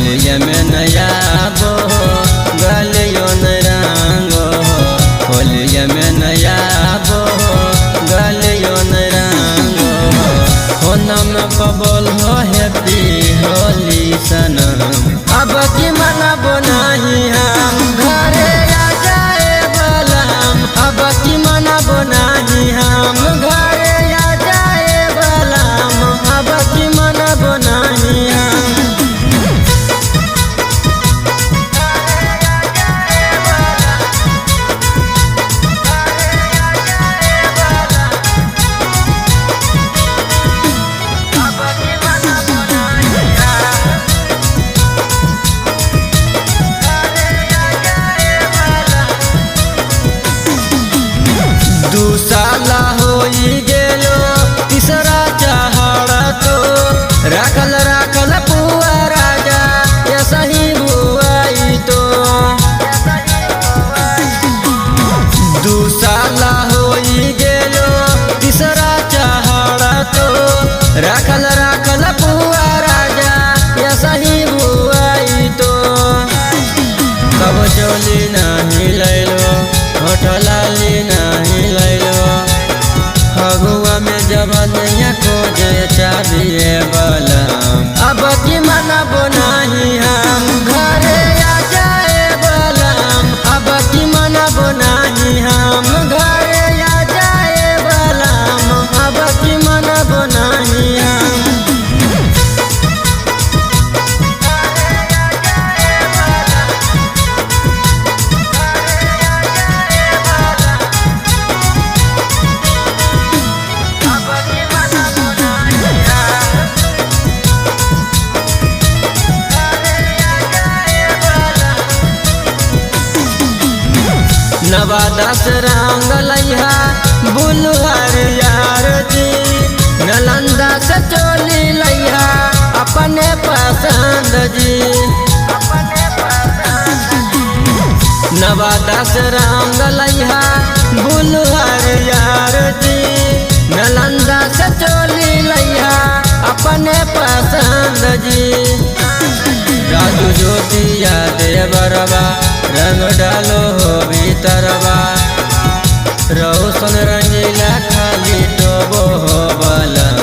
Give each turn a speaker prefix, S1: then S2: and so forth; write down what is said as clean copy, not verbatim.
S1: होलिया में नया बो गलियो न रंगो होलिया में नया बो गलियो न रंगो हो नम कबल हो हैप्पी होली सनम। अब की मनाबो नहीं हम घरे आ जाए बलम। अब की मनाबो नहीं हम घरे आ जाए बलम। अब की मनाबो नहीं हम साला होई गेलो तीसरा चढ़ तो राखल राखल पुआ राजा ये सही बुआई तो। दू साला होई गेलो तीसरा चढ़ तो राखल राखल पुआ राजा ये सही बुआई तो। कब चोली नहीं लैलो होटलाली नहीं लैलो फगुआ में जबनिया को जे चाबिए बलम। अब की मनाबो नहीं हम घरे आ जाए बलम। अब की मनाबो नहीं हम घरे आ जाए बलम। अब की मनाबो नहीं हम नवादा से रंग लैहा बुलू हरियर जी। नालंदा से चोली लैहा अपने पसंद जी। नवादा से रंग लैहा बुलू हरियर जी। नालंदा से चोली लैहा अपने पसंद जी। राजू ज्योतिया देवरबा रंग डालो हो भीतरबा रोशन रंगीला खाली टोबो हो बलम।